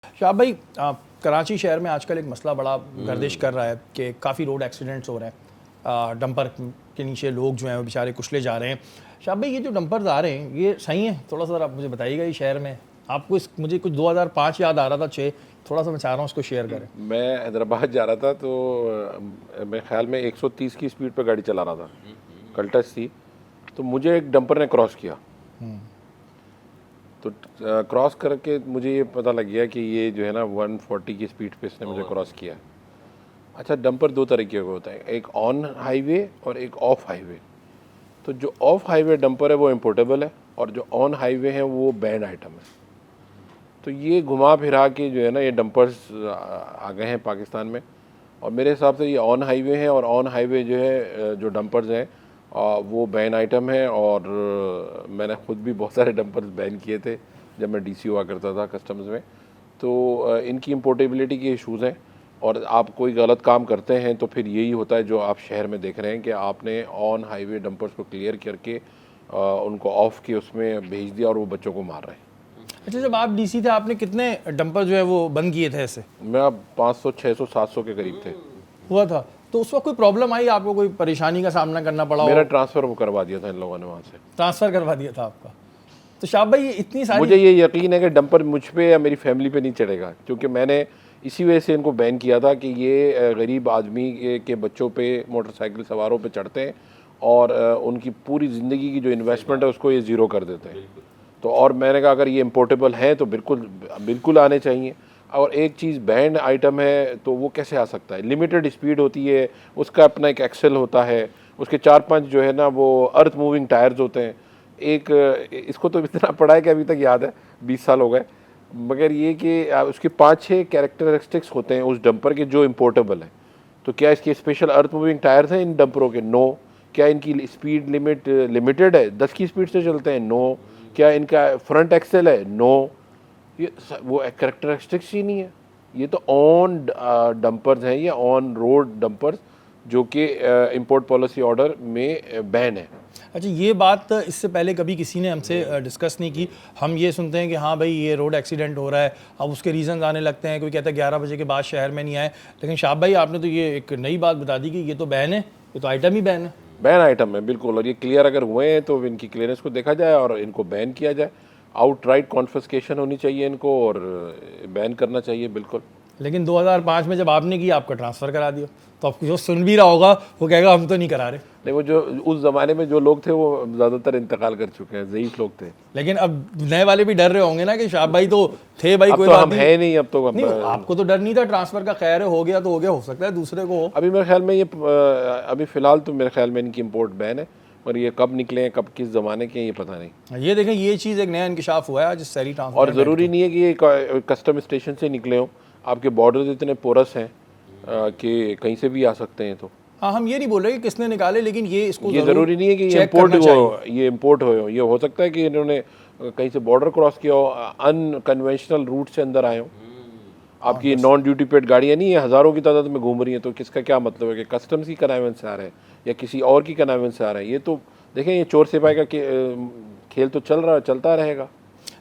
शाह भाई, कराची शहर में आजकल एक मसला बड़ा गर्दिश कर रहा है कि काफ़ी रोड एक्सीडेंट्स हो रहे हैं। डंपर के नीचे लोग जो हैं वो बेचारे कुचले जा रहे हैं। शाह भाई, ये जो डंपर्स आ रहे हैं ये सही हैं? थोड़ा सा आप मुझे बताइएगा। ये शहर में आपको मुझे कुछ 2005 याद आ रहा था, 6, थोड़ा सा मैं चाह रहा हूँ उसको शेयर करें। मैं हैदराबाद जा रहा था तो मेरे ख्याल में 130 की स्पीड पे गाड़ी चला रहा था, कलटस थी, तो मुझे एक डंपर ने क्रॉस किया। तो क्रॉस करके मुझे ये पता लग गया कि ये जो है ना 140 की स्पीड पे इसने मुझे क्रॉस किया। अच्छा, डंपर दो तरीके का होता है, एक ऑन हाईवे और एक ऑफ हाईवे। तो जो ऑफ हाईवे डंपर है वो इम्पोर्टेबल है और जो ऑन हाईवे है वो बैन आइटम है। तो ये घुमा फिरा के जो है ना ये डंपर्स आ गए हैं पाकिस्तान में, और मेरे हिसाब से ये ऑन हाईवे हैं, और ऑन हाईवे जो है जो डंपर्स हैं वो बैन आइटम है। और मैंने ख़ुद भी बहुत सारे डंपर्स बैन किए थे जब मैं डीसी हुआ करता था कस्टम्स में। तो इनकी इम्पोर्टेबिलिटी के इशूज़ हैं, और आप कोई गलत काम करते हैं तो फिर यही होता है जो आप शहर में देख रहे हैं कि आपने ऑन हाईवे डंपर्स को क्लियर करके उनको ऑफ़ के उसमें भेज दिया और वो बच्चों को मार रहे हैं। अच्छा, जब आप डीसी थे आपने कितने डंपर जो है वो बंद किए थे ऐसे? मैं अब 500, 600, 700 के करीब थे। हुआ था तो उस वक्त कोई प्रॉब्लम आई आपको? कोई परेशानी का सामना करना पड़ा? मेरा ट्रांसफ़र वो करवा दिया था इन लोगों ने, वहाँ से ट्रांसफ़र करवा दिया था आपका? तो शाह भाई, ये इतनी सारी मुझे ये यकीन है कि डंपर मुझ पे या मेरी फैमिली पे नहीं चढ़ेगा, क्योंकि मैंने इसी वजह से इनको बैन किया था कि ये गरीब आदमी के बच्चों पे, मोटरसाइकिल सवारों पे चढ़ते हैं और उनकी पूरी ज़िंदगी की जो इन्वेस्टमेंट है उसको ये ज़ीरो कर देते हैं। तो और मैंने कहा अगर ये इम्पोर्टेबल हैं तो बिल्कुल बिल्कुल आने चाहिए। और एक चीज़ बैंड आइटम है तो वो कैसे आ सकता है? लिमिटेड स्पीड होती है, उसका अपना एक एक्सेल होता है, उसके 4-5 जो है ना वो अर्थ मूविंग टायर्स होते हैं। एक इसको तो इतना पढ़ा है कि अभी तक याद है, 20 साल हो गए। मगर ये कि उसके 5-6 कैरेक्टरिस्टिक्स होते हैं उस डंपर के जो इम्पोर्टेबल हैं। तो क्या इसके स्पेशल अर्थ मूविंग टायर्स हैं इन डंपरों के? नो। क्या इनकी स्पीड लिमिट लिमिटेड है, 10 की स्पीड से चलते हैं? नो। क्या इनका फ्रंट एक्सेल है? नो। ये वो कैरेक्टरिस्टिक्स ही नहीं है। ये तो ऑन डंपर्स हैं, ये ऑन रोड डंपर्स जो कि इंपोर्ट पॉलिसी ऑर्डर में बैन है। अच्छा, ये बात इससे पहले कभी किसी ने हमसे डिस्कस नहीं की। हम ये सुनते हैं कि हाँ भाई ये रोड एक्सीडेंट हो रहा है, अब उसके रीज़न आने लगते हैं। कोई कहता है 11 बजे के बाद शहर में नहीं आए। लेकिन शाह भाई, आपने तो ये एक नई बात बता दी कि ये तो बैन है, ये तो आइटम ही बैन है। बैन आइटम है बिल्कुल, और ये क्लियर अगर हुए हैं तो इनकी क्लियरेंस को देखा जाए और इनको बैन किया जाए। आउटराइट कॉन्फिस्केशन होनी चाहिए इनको और बैन करना चाहिए बिल्कुल। लेकिन 2005 में जब आपने किया, आपका ट्रांसफ़र करा दिया, तो आपको जो सुन भी रहा होगा वो कहेगा हम तो नहीं करा रहे। नहीं, वो जो उस ज़माने में जो लोग थे वो ज़्यादातर इंतकाल कर चुके हैं, ज़ईफ़ लोग थे। लेकिन अब नए वाले भी डर रहे होंगे ना कि शाह भाई तो थे भाई, अब कोई तो बात हम है नहीं, अब तो नहीं। आपको तो डर नहीं था ट्रांसफ़र का? खैर है, हो गया तो हो गया, हो सकता है दूसरे को हो। अभी मेरे ख्याल में ये अभी फ़िलहाल तो मेरे ख्याल में इनकी इम्पोर्ट बैन है, और ये कब निकले हैं, कब किस ज़माने के हैं, ये पता नहीं। ये देखें, ये चीज़ एक नया इंकशाफ हुआ है आज शहरी ट्रांसपोर्ट। और ज़रूरी नहीं है कि ये कस्टम स्टेशन से निकले हों। आपके बॉर्डर्स इतने पोरस हैं कि कहीं से भी आ सकते हैं। तो हाँ, हम ये नहीं बोल रहे कि किसने निकाले, लेकिन ये इसको ये ज़रूरी नहीं है कि ये इम्पोर्ट हो। ये हो सकता है कि इन्होंने कहीं से बॉर्डर क्रॉस किया हो, अनकन्वेंशनल रूट से अंदर आए हों। आपकी नॉन ड्यूटी पेड गाड़ियाँ नहीं है, हज़ारों की तादाद में घूम रही हैं, तो किसका क्या मतलब है कि कस्टम्स की कनाइवेंस से आ रहे हैं या किसी और की कनाइवेंस से आ रहे हैं? ये तो देखें, ये चोर सिपाही का खेल तो चलता रहेगा।